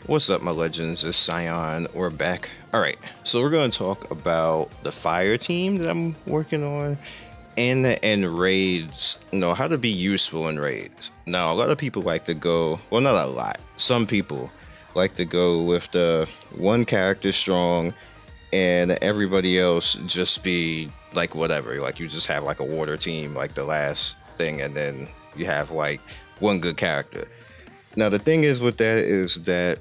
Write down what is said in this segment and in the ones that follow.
What's up, my legends? It's Scion. We're back. All right, so we're going to talk about the fire team that I'm working on and raids. How to be useful in raids. Now, a lot of people like to go, well, not a lot. Some people like to go with the one character strong and everybody else just be like whatever. Like you just have like a water team, like the last thing, and then you have like one good character. Now, the thing is with that is that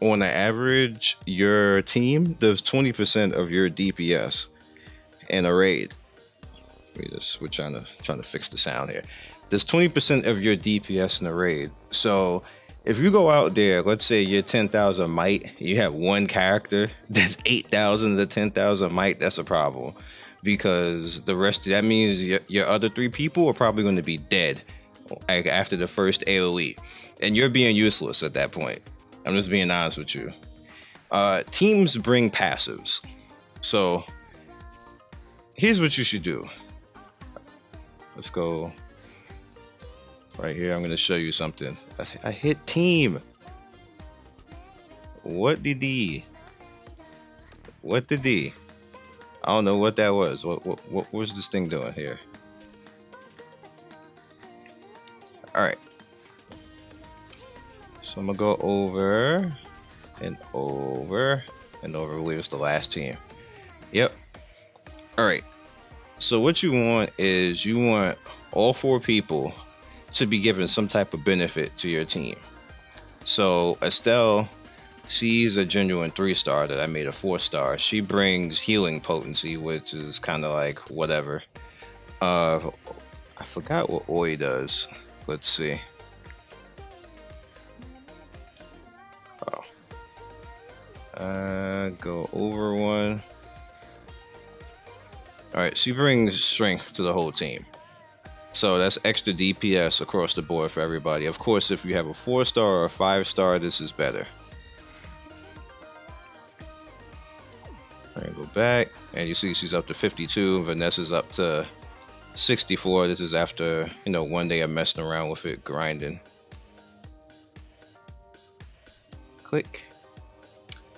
on the average, your team does 20% of your DPS in a raid. We're trying to fix the sound here. There's 20% of your DPS in a raid. So if you go out there, let's say you're 10,000 might, you have one character that's 8,000 to 10,000 might, that's a problem. Because the rest, that means your other three people are probably going to be dead like after the first AoE. And you're being useless at that point. I'm just being honest with you. Teams bring passives. So here's what you should do. Let's go right here. I'm going to show you something. I hit team. What did he? I don't know what that was. What was this thing doing here? All right. So I'm gonna go over and over and over. I believe it's the last team. Yep. All right. So what you want is you want all four people to be given some type of benefit to your team. So Estelle, she's a genuine 3-star that I made a 4-star. She brings healing potency, which is kind of like whatever. I forgot what Oi does. Let's see. Go over one. Alright, she brings strength to the whole team. So that's extra DPS across the board for everybody. Of course, if you have a 4-star or a 5-star, this is better. Alright, go back. And you see she's up to 52. Vanessa's up to 64. This is after, one day of messing around with it, grinding. Click.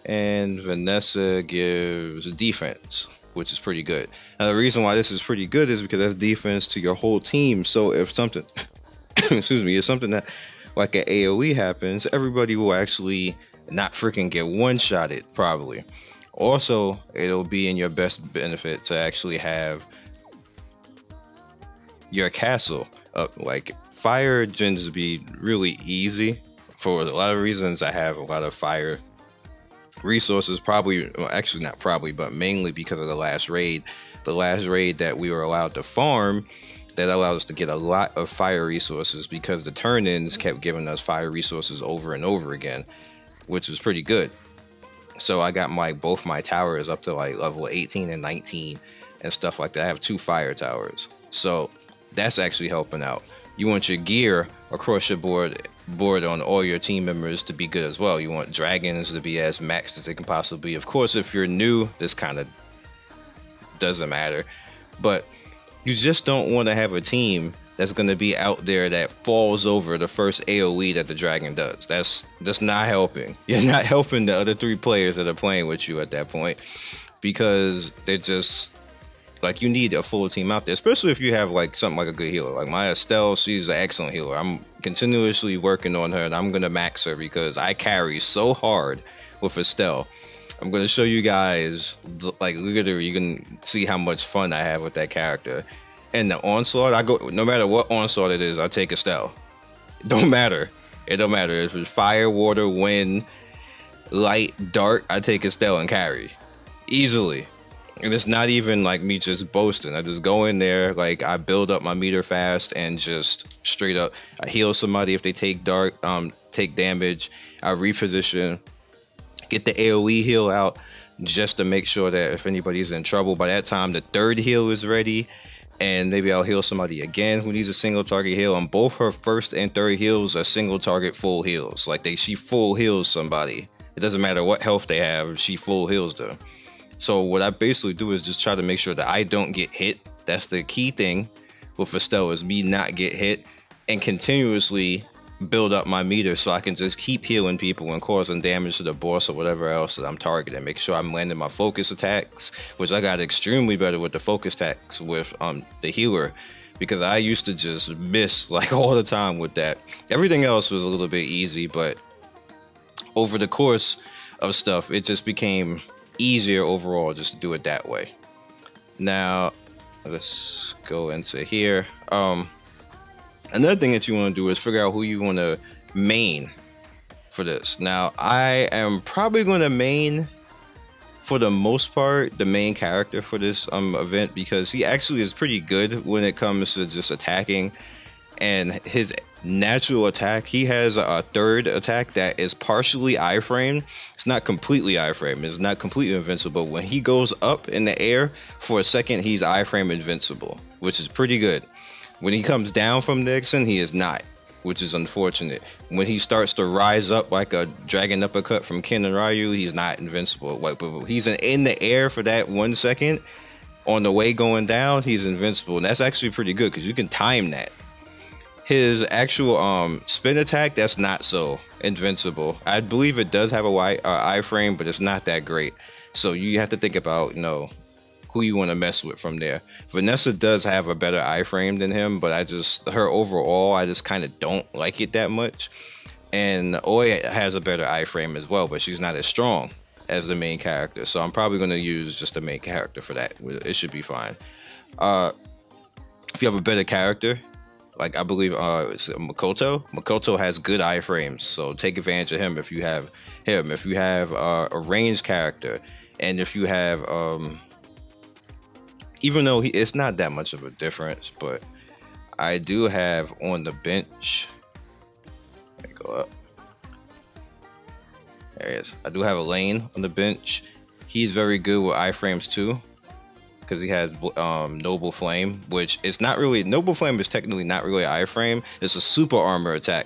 And Vanessa gives defense, which is pretty good. Now, the reason why this is pretty good is because that's defense to your whole team. So if something, excuse me, if something that like an AoE happens, everybody will actually not freaking get one-shotted, probably. Also, it'll be in your best benefit to actually have your castle up. Like, fire gens be really easy for a lot of reasons. I have a lot of fire resources, probably, well, actually not probably, but mainly because of the last raid that we were allowed to farm, that allowed us to get a lot of fire resources because the turn-ins kept giving us fire resources over and over again, which is pretty good. So I got both my towers up to like level 18 and 19 and stuff like that. I have 2 fire towers, so that's actually helping out. You want your gear across your board on all your team members to be good as well. You want dragons to be as maxed as they can possibly be. Of course, if you're new, this kind of doesn't matter, but you just don't want to have a team that's going to be out there that falls over the first AoE that the dragon does. That's not helping. You're not helping the other 3 players that are playing with you at that point, because they're just like, you need a full team out there, especially if you have like something like a good healer. Like my Estelle, she's an excellent healer. I'm continuously working on her, and I'm gonna max her because I carry so hard with Estelle. I'm gonna show you guys, like, literally, you can see how much fun I have with that character. And the onslaught, I go, no matter what onslaught it is, I take Estelle. It don't matter. It don't matter if it's fire, water, wind, light, dark. I take Estelle and carry easily. And it's not even like me just boasting. I just go in there, like, I build up my meter fast and just straight up I heal somebody if they take take damage. I reposition, get the AoE heal out just to make sure that if anybody's in trouble, by that time the 3rd heal is ready, and maybe I'll heal somebody again who needs a single target heal. And both her 1st and 3rd heals are single target full heals. Like, she full heals somebody. It doesn't matter what health they have, she full heals them. So what I basically do is just try to make sure that I don't get hit. That's the key thing with Estelle, is me not get hit, and continuously build up my meter so I can just keep healing people and causing damage to the boss or whatever else that I'm targeting. Make sure I'm landing my focus attacks, which I got extremely better with the focus attacks with the healer, because I used to just miss like all the time with that. Everything else was a little bit easy, but over the course of stuff, it just became easier overall just to do it that way. Now, let's go into here. Another thing that you want to do is figure out who you want to main for this. Now, I am probably going to main, for the most part, the main character for this event, because he actually is pretty good when it comes to just attacking. And his natural attack, he has a third attack that is partially iframe. It's not completely iframe. It's not completely invincible. When he goes up in the air for a second, he's iframe invincible, which is pretty good. When he comes down from Nixon, he is not, which is unfortunate. When he starts to rise up like a dragon uppercut from Ken and Ryu, he's not invincible. Like, but he's in the air for that 1 second, on the way going down, he's invincible. And that's actually pretty good because you can time that. His actual spin attack, that's not so invincible. I believe it does have a iframe, but it's not that great. So you have to think about, you know, who you want to mess with from there. Vanessa does have a better iframe than him, but her overall, I just kind of don't like it that much. And Oi has a better iframe as well, but she's not as strong as the main character. So I'm probably going to use just the main character for that. It should be fine. If you have a better character, like I believe it's Makoto. Makoto has good iframes, so take advantage of him if you have him. If you have a ranged character, and if you have even though it's not that much of a difference, but I do have on the bench. Let me go up. There he is. I do have a Lane on the bench. He's very good with iframes too, because he has Noble Flame, which is not really, Noble Flame is technically not really an iframe. It's a super armor attack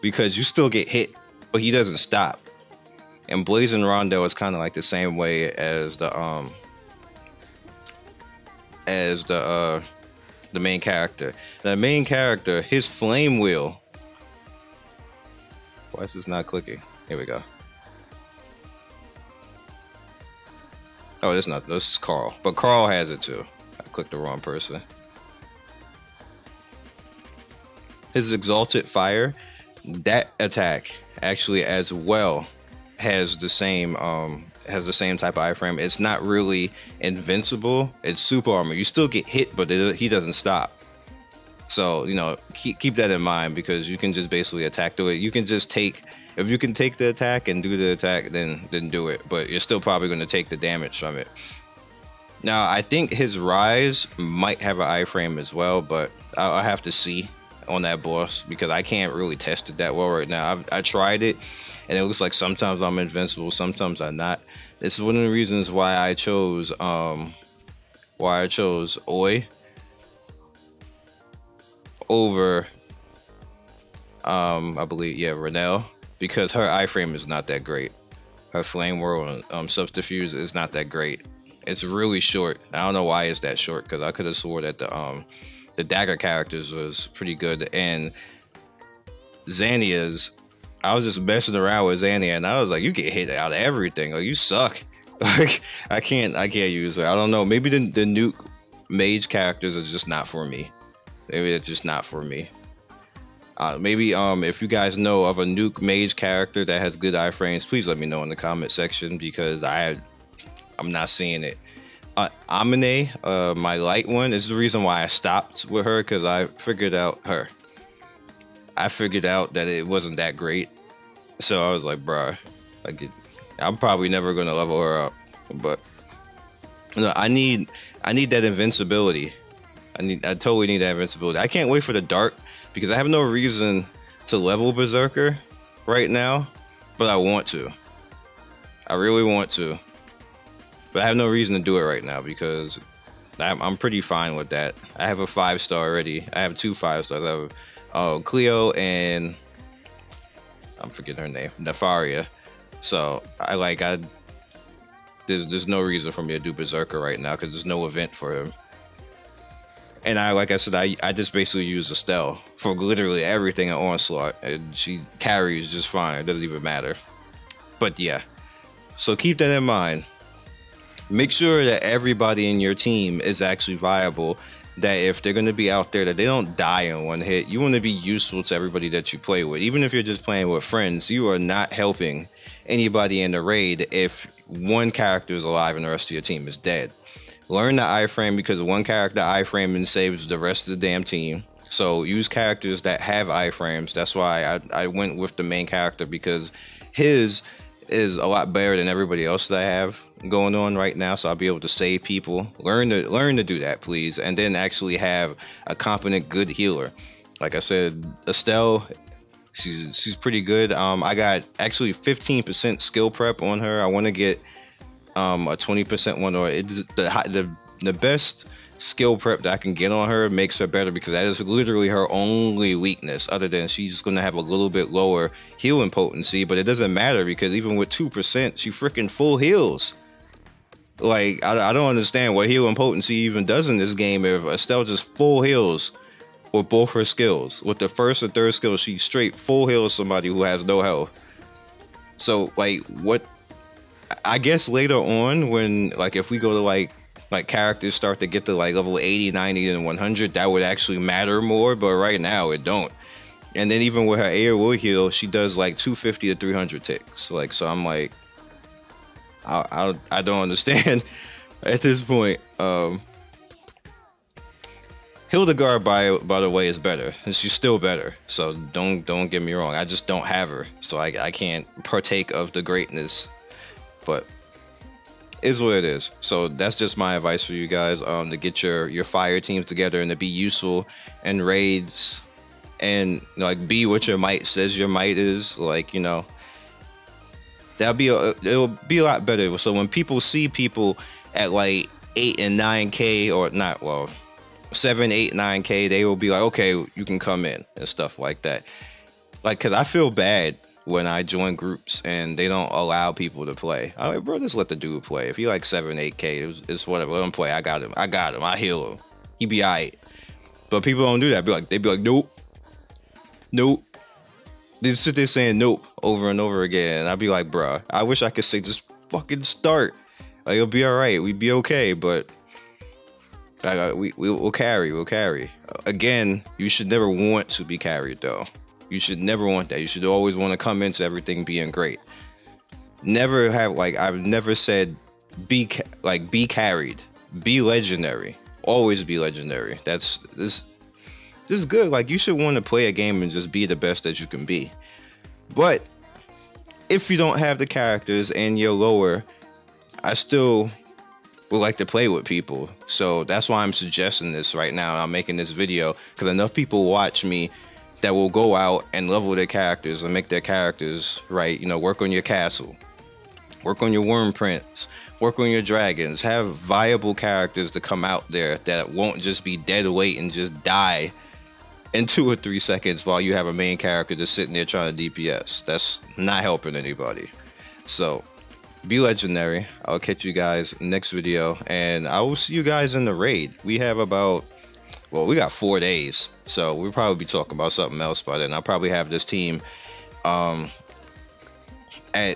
because you still get hit, but he doesn't stop. And Blazing Rondo is kind of like the same way as the main character. The main character, his flame wheel. Why is this not clicking? Here we go. Oh, this is Carl. But Carl has it too. I clicked the wrong person. His Exalted Fire, that attack actually as well has the same type of iframe. It's not really invincible. It's super armor. You still get hit, but he doesn't stop. So, you know, keep that in mind, because you can just basically attack through it. You can just take, if you can take the attack and do the attack, then do it. But you're still probably going to take the damage from it. Now, I think his Rise might have an iframe as well, but I'll have to see on that boss, because I can't really test it that well right now. I tried it, and it looks like sometimes I'm invincible, sometimes I'm not. This is one of the reasons why I chose Oi over I believe, yeah, Renelle, because her iframe is not that great. Her Flame Whirl Subterfuge is not that great. It's really short. I don't know why it's that short, because I could have swore that the dagger characters was pretty good. And Xania's, I was just messing around with Xania, and I was like, you get hit out of everything. Like, you suck. Like, I can't use her. I don't know. Maybe the nuke mage characters are just not for me. Maybe it's just not for me. Maybe if you guys know of a nuke mage character that has good iframes, please let me know in the comment section, because I'm not seeing it. Amine, my light one, is the reason why I stopped with her, because I figured out that it wasn't that great. So I was like, bruh, I'm probably never gonna level her up. But no, I need that invincibility. I totally need that invincibility. I can't wait for the dark, because I have no reason to level Berserker right now, but I want to. I really want to. But I have no reason to do it right now, because I'm pretty fine with that. I have a 5-star already. I have 2 5-stars. I have Cleo and I'm forgetting her name, Nefaria. So there's no reason for me to do Berserker right now, because there's no event for him. And like I said, I just basically use Estelle for literally everything in Onslaught, and she carries just fine. It doesn't even matter. But yeah, so keep that in mind. Make sure that everybody in your team is actually viable. That if they're going to be out there, that they don't die in one hit. You want to be useful to everybody that you play with. Even if you're just playing with friends, you are not helping anybody in the raid if one character is alive and the rest of your team is dead. Learn the iframe, because one character iframing saves the rest of the damn team. So use characters that have iframes. That's why I went with the main character, because his is a lot better than everybody else that I have going on right now. So I'll be able to save people. Learn to do that, please, and then actually have a competent, good healer. Like I said, Estelle, she's pretty good. I got actually 15% skill prep on her. I want to get a 20% one, or it's the best skill prep that I can get on her makes her better, because that is literally her only weakness, other than she's going to have a little bit lower healing potency. But it doesn't matter, because even with 2%, she freaking full heals. Like, I don't understand what healing potency even does in this game if Estelle just full heals with both her skills. With the first or third skill, she straight full heals somebody who has no health. So like, what, I guess later on, when like if we go to like characters start to get to like level 80, 90, and 100, that would actually matter more. But right now it don't. And then even with her air will heal, she does like 250 to 300 ticks. Like, so I'm like, I don't understand at this point. Hildegard, by the way, is better, and she's still better. So don't get me wrong. I just don't have her, so I can't partake of the greatness. But is what it is. So that's just my advice for you guys, to get your fire teams together and to be useful in raids, and like be what your might says your might is. Like, you know, it'll be a lot better. So when people see people at like 8 and 9k, or not, well, 7, 8, 9k, they will be like, okay, you can come in and stuff like that. Like, cause I feel bad when I join groups and they don't allow people to play. I'm like, bro, just let the dude play. If he like 7, 8k, it's whatever. Let him play. I got him. I heal him. He be alright. But people don't do that. They be like, nope. They just sit there saying nope over and over again. And I'd be like, bruh, I wish I could say just fucking start. Like, it'll be alright. We'd be okay. But we'll carry. We'll carry. Again, you should never want to be carried, though. You should never want that. You should always want to come into everything being great. Never have, like, I've never said be carried. Be legendary. Always be legendary. This is good. Like, you should want to play a game and just be the best that you can be. But if you don't have the characters and you're lower, I still would like to play with people. So that's why I'm suggesting this right now. I'm making this video, because enough people watch me that will go out and level their characters and make their characters right. You know, work on your castle, work on your worm prince, work on your dragons. Have viable characters to come out there that won't just be dead weight and just die in 2 or 3 seconds while you have a main character just sitting there trying to DPS. That's not helping anybody. So be legendary. I'll catch you guys next video, and I will see you guys in the raid. We have about, well, we got 4 days, so we'll probably be talking about something else by then. I'll probably have this team at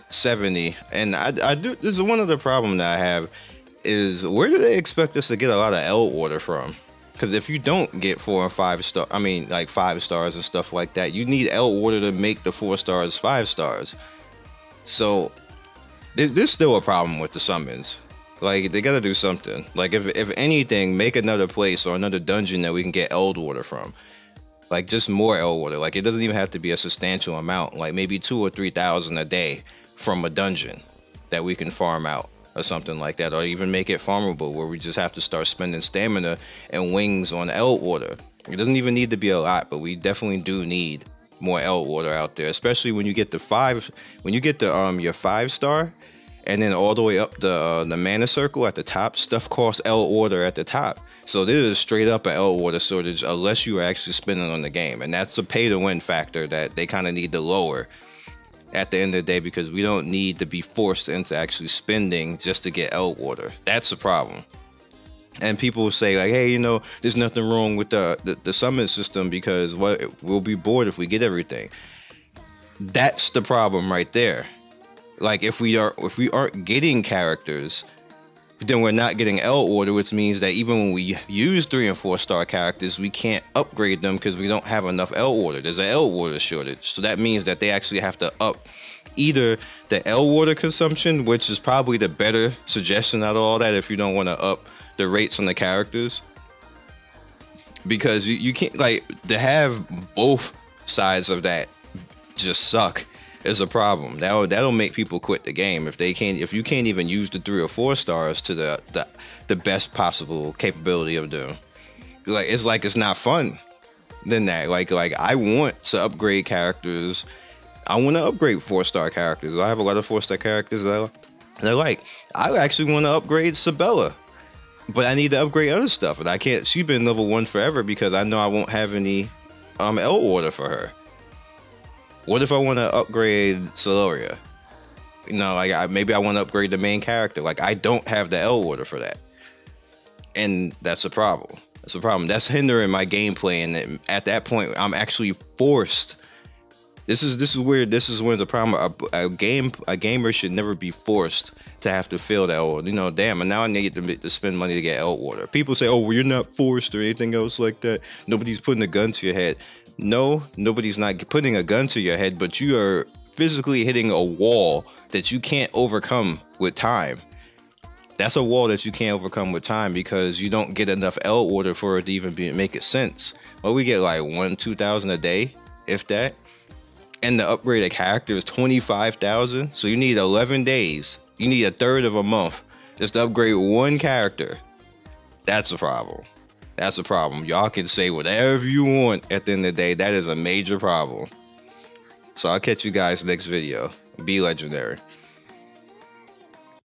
70. And I do, this is one other problem that I have, is where do they expect us to get a lot of Eldwater from? Because if you don't get 4 and 5 star, I mean like 5 stars and stuff like that, you need Eldwater to make the 4 stars 5 stars. So there's still a problem with the summons. Like, they gotta do something. Like, if anything, make another place or another dungeon that we can get Eldwater from. Like, just more Eldwater. Like, it doesn't even have to be a substantial amount. Like, maybe 2,000 or 3,000 a day from a dungeon that we can farm out, or something like that. Or even make it farmable, where we just have to start spending stamina and wings on Eldwater. It doesn't even need to be a lot, but we definitely do need more Eldwater out there, especially when you get the 5, when you get the your 5 star. And then all the way up the mana circle at the top, stuff costs Eldwater at the top. So this is straight up an Eldwater shortage unless you are actually spending on the game. And that's a pay to win factor that they kind of need to lower at the end of the day, because we don't need to be forced into actually spending just to get Eldwater. That's the problem. And people say like, hey, you know, there's nothing wrong with the summon system because we'll be bored if we get everything. That's the problem right there. Like if we aren't getting characters, then we're not getting Eldwater, which means that even when we use 3 and 4 star characters, we can't upgrade them because we don't have enough Eldwater. There's an Eldwater shortage. So that means that they actually have to up either the Eldwater consumption, which is probably the better suggestion out of all that if you don't want to up the rates on the characters. Because you can't, like, to have both sides of that just suck is a problem. That'll make people quit the game if you can't even use the 3 or 4 stars to the best possible capability of doing. It's not fun than that. Like I want to upgrade characters. I want to upgrade 4-star characters. I have a lot of 4-star characters that I like. I actually want to upgrade Sabella, but I need to upgrade other stuff, and I can't. She's been level 1 forever because I know I won't have any Eldwater for her. What if I want to upgrade Celoria? You know, like maybe I want to upgrade the main character. Like I don't have the Eldwater for that, and that's a problem. That's a problem. That's hindering my gameplay, and at that point, I'm actually forced. This is weird. This is where the problem. A gamer should never be forced to have to fill that Eldwater. You know, damn. And now I need to spend money to get Eldwater. People say, "Oh, well, you're not forced or anything else like that. Nobody's putting a gun to your head." No, nobody's not putting a gun to your head, but you are physically hitting a wall that you can't overcome with time. That's a wall that you can't overcome with time because you don't get enough Eldwater for it to even make it sense. Well, we get like 2,000 a day, if that. And the upgraded character is 25,000. So you need 11 days. You need a third of a month just to upgrade one character. That's a problem. That's a problem. Y'all can say whatever you want at the end of the day. That is a major problem. So I'll catch you guys next video. Be legendary.